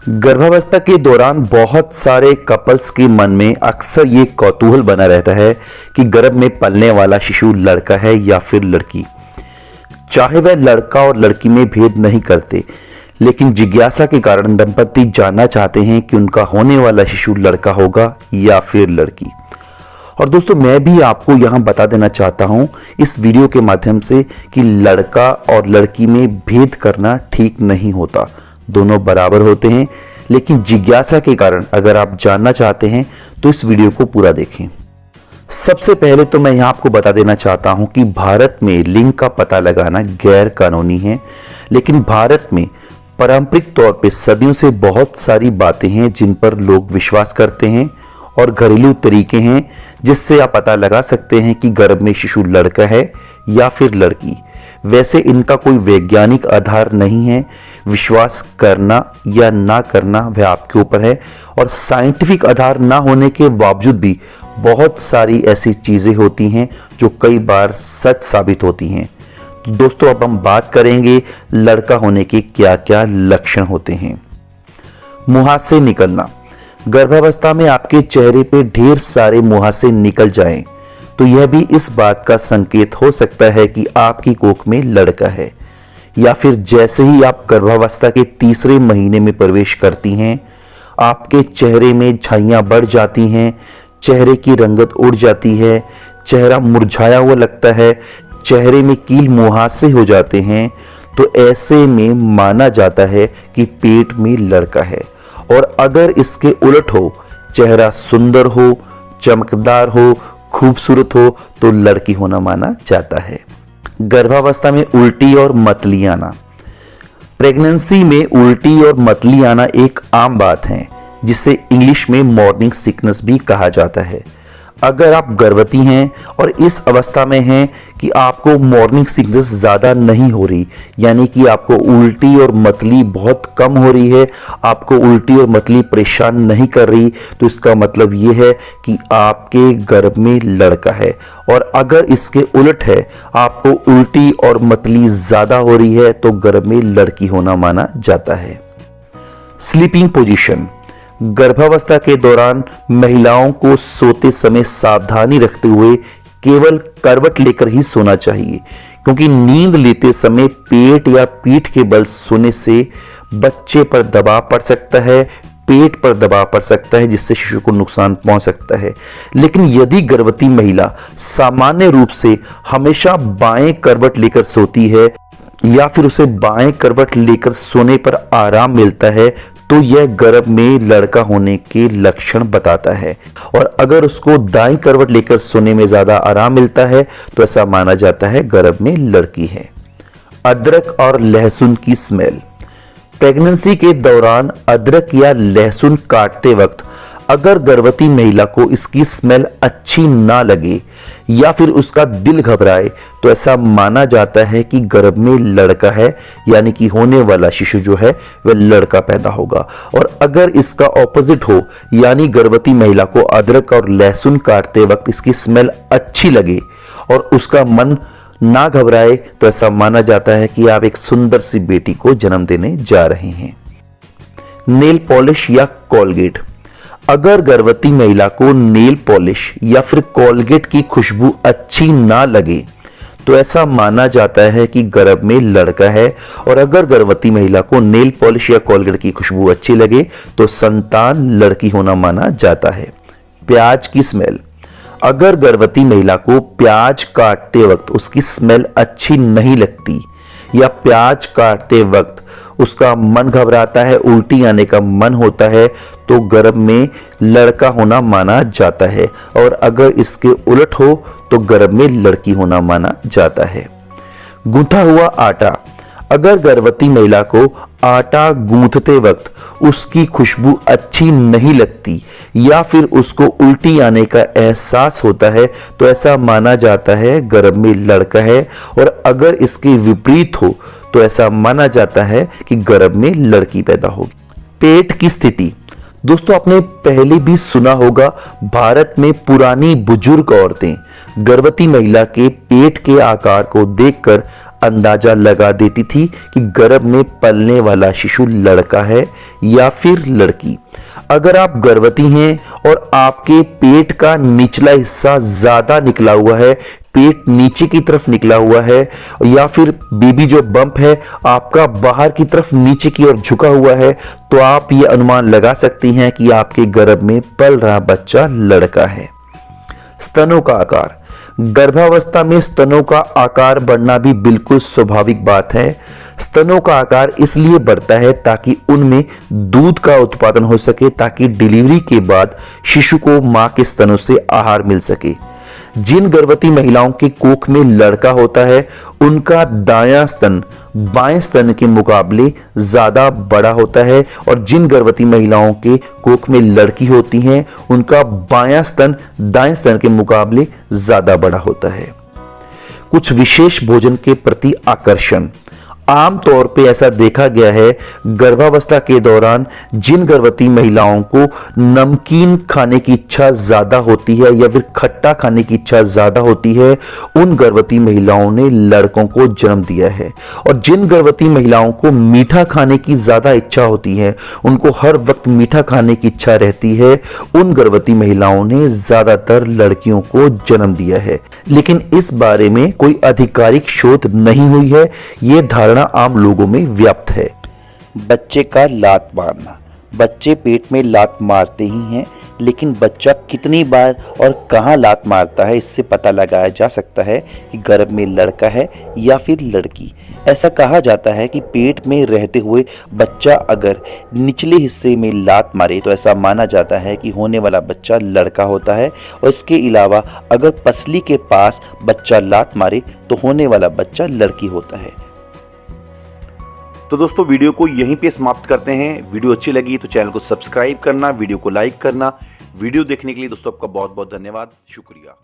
गर्भावस्था के दौरान बहुत सारे कपल्स के मन में अक्सर ये कौतूहल बना रहता है कि गर्भ में पलने वाला शिशु लड़का है या फिर लड़की। चाहे वह लड़का और लड़की में भेद नहीं करते, लेकिन जिज्ञासा के कारण दंपति जानना चाहते हैं कि उनका होने वाला शिशु लड़का होगा या फिर लड़की। और दोस्तों, मैं भी आपको यहां बता देना चाहता हूं इस वीडियो के माध्यम से कि लड़का और लड़की में भेद करना ठीक नहीं होता। दोनों बराबर होते हैं, लेकिन जिज्ञासा के कारण अगर आप जानना चाहते हैं तो इस वीडियो को पूरा देखें। सबसे पहले तो मैं यहां आपको बता देना चाहता हूं कि भारत में लिंग का पता लगाना गैर कानूनी है, लेकिन भारत में पारंपरिक तौर पे सदियों से बहुत सारी बातें हैं जिन पर लोग विश्वास करते हैं और घरेलू तरीके हैं जिससे आप पता लगा सकते हैं कि गर्भ में शिशु लड़का है या फिर लड़की। वैसे इनका कोई वैज्ञानिक आधार नहीं है, विश्वास करना या ना करना वह आपके ऊपर है। और साइंटिफिक आधार ना होने के बावजूद भी बहुत सारी ऐसी चीजें होती हैं जो कई बार सच साबित होती हैं। तो दोस्तों, अब हम बात करेंगे लड़का होने के क्या क्या लक्षण होते हैं। मुहासे निकलना। गर्भावस्था में आपके चेहरे पे ढेर सारे मुहासे निकल जाएं तो यह भी इस बात का संकेत हो सकता है कि आपकी कोख में लड़का है। या फिर जैसे ही आप गर्भावस्था के तीसरे महीने में प्रवेश करती हैं, आपके चेहरे में झाइयां बढ़ जाती हैं, चेहरे की रंगत उड़ जाती है, चेहरा मुरझाया हुआ लगता है, चेहरे में कील मुहासे हो जाते हैं, तो ऐसे में माना जाता है कि पेट में लड़का है। और अगर इसके उलट हो, चेहरा सुंदर हो, चमकदार हो, खूबसूरत हो, तो लड़की होना माना जाता है। गर्भावस्था में उल्टी और मतली आना। प्रेगनेंसी में उल्टी और मतली आना एक आम बात है, जिसे इंग्लिश में मॉर्निंग सिकनेस भी कहा जाता है। अगर आप गर्भवती हैं और इस अवस्था में हैं कि आपको मॉर्निंग सिकनेस ज़्यादा नहीं हो रही, यानी कि आपको उल्टी और मतली बहुत कम हो रही है, आपको उल्टी और मतली परेशान नहीं कर रही, तो इसका मतलब ये है कि आपके गर्भ में लड़का है। और अगर इसके उलट है, आपको उल्टी और मतली ज़्यादा हो रही है, तो गर्भ में लड़की होना माना जाता है। Sleeping position. गर्भावस्था के दौरान महिलाओं को सोते समय सावधानी रखते हुए केवल करवट लेकर ही सोना चाहिए, क्योंकि नींद लेते समय पेट या पीठ के बल सोने से बच्चे पर दबाव पड़ सकता है, पेट पर दबाव पड़ सकता है, जिससे शिशु को नुकसान पहुंच सकता है। लेकिन यदि गर्भवती महिला सामान्य रूप से हमेशा बाएं करवट लेकर सोती है या फिर उसे बाएं करवट लेकर सोने पर आराम मिलता है, तो यह गर्भ में लड़का होने के लक्षण बताता है। और अगर उसको दाईं करवट लेकर सोने में ज्यादा आराम मिलता है, तो ऐसा माना जाता है गर्भ में लड़की है। अदरक और लहसुन की स्मेल। प्रेगनेंसी के दौरान अदरक या लहसुन काटते वक्त अगर गर्भवती महिला को इसकी स्मेल अच्छी ना लगे या फिर उसका दिल घबराए, तो ऐसा माना जाता है कि गर्भ में लड़का है, यानी कि होने वाला शिशु जो है वह लड़का पैदा होगा। और अगर इसका ऑपोजिट हो, यानी गर्भवती महिला को अदरक और लहसुन काटते वक्त इसकी स्मेल अच्छी लगे और उसका मन ना घबराए, तो ऐसा माना जाता है कि आप एक सुंदर सी बेटी को जन्म देने जा रहे हैं। नेल पॉलिश या कोलगेट। अगर गर्भवती महिला को नेल पॉलिश या फिर कोलगेट की खुशबू अच्छी ना लगे, तो ऐसा माना जाता है कि गर्भ में लड़का है। और अगर गर्भवती महिला को नेल पॉलिश या कोलगेट की खुशबू अच्छी लगे, तो संतान लड़की होना माना जाता है। प्याज की स्मेल। अगर गर्भवती महिला को प्याज काटते वक्त उसकी स्मेल अच्छी नहीं लगती या प्याज काटते वक्त उसका मन घबराता है, उल्टी आने का मन होता है, तो गर्भ में लड़का होना माना जाता है। और अगर इसके उलट हो, तो गर्भ में लड़की होना माना जाता है। गूंथा हुआ आटा। अगर गर्भवती महिला को आटा गूंथते वक्त उसकी खुशबू अच्छी नहीं लगती या फिर उसको उल्टी आने का एहसास होता है, तो ऐसा माना जाता है गर्भ में लड़का है। और अगर इसके विपरीत हो, तो ऐसा माना जाता है कि गर्भ में लड़की पैदा होगी। पेट की स्थिति। दोस्तों, आपने पहले भी सुना होगा, भारत में पुरानी बुजुर्ग औरतें गर्भवती महिला के पेट के आकार को देखकर अंदाजा लगा देती थी कि गर्भ में पलने वाला शिशु लड़का है या फिर लड़की। अगर आप गर्भवती हैं और आपके पेट का निचला हिस्सा ज्यादा निकला हुआ है, पेट नीचे की तरफ निकला हुआ है, या फिर बेबी जो बम्प है आपका बाहर की तरफ नीचे की ओर झुका हुआ है, तो आप ये अनुमान लगा सकती हैं कि आपके गर्भ में पल रहा बच्चा लड़का है। स्तनों का आकार। गर्भावस्था में स्तनों का आकार बढ़ना भी बिल्कुल स्वाभाविक बात है। स्तनों का आकार इसलिए बढ़ता है ताकि उनमें दूध का उत्पादन हो सके, ताकि डिलीवरी के बाद शिशु को मां के स्तनों से आहार मिल सके। जिन गर्भवती महिलाओं के कोख में लड़का होता है उनका दायां स्तन बाएं स्तन के मुकाबले ज्यादा बड़ा होता है, और जिन गर्भवती महिलाओं के कोख में लड़की होती हैं उनका बायां स्तन दाएं स्तन के मुकाबले ज्यादा बड़ा होता है। कुछ विशेष भोजन के प्रति आकर्षण। आमतौर पे ऐसा देखा गया है, गर्भावस्था के दौरान जिन गर्भवती महिलाओं को नमकीन खाने की इच्छा ज्यादा होती है या फिर खट्टा खाने की इच्छा ज्यादा होती है, उन गर्भवती महिलाओं ने लड़कों को जन्म दिया है। और जिन गर्भवती महिलाओं को मीठा खाने की ज्यादा इच्छा होती है, उनको हर वक्त मीठा खाने की इच्छा रहती है, उन गर्भवती महिलाओं ने ज्यादातर लड़कियों को जन्म दिया है। लेकिन इस बारे में कोई आधिकारिक शोध नहीं हुई है, यह धारणा आम लोगों में व्याप्त है। बच्चे का लात मारना। बच्चे पेट में लात मारते ही हैं, लेकिन बच्चा कितनी बार और कहां लात मारता है इससे पता लगाया जा सकता है कि गर्भ में लड़का है या फिर लड़की। ऐसा कहा जाता है कि पेट में रहते हुए बच्चा अगर निचले हिस्से में लात मारे तो ऐसा माना जाता है कि होने वाला बच्चा लड़का होता है, और इसके अलावा अगर पसली के पास बच्चा लात मारे तो होने वाला बच्चा लड़की होता है। तो दोस्तों वीडियो को यहीं पे समाप्त करते हैं। वीडियो अच्छी लगी तो चैनल को सब्सक्राइब करना, वीडियो को लाइक करना। वीडियो देखने के लिए दोस्तों आपका बहुत बहुत धन्यवाद, शुक्रिया।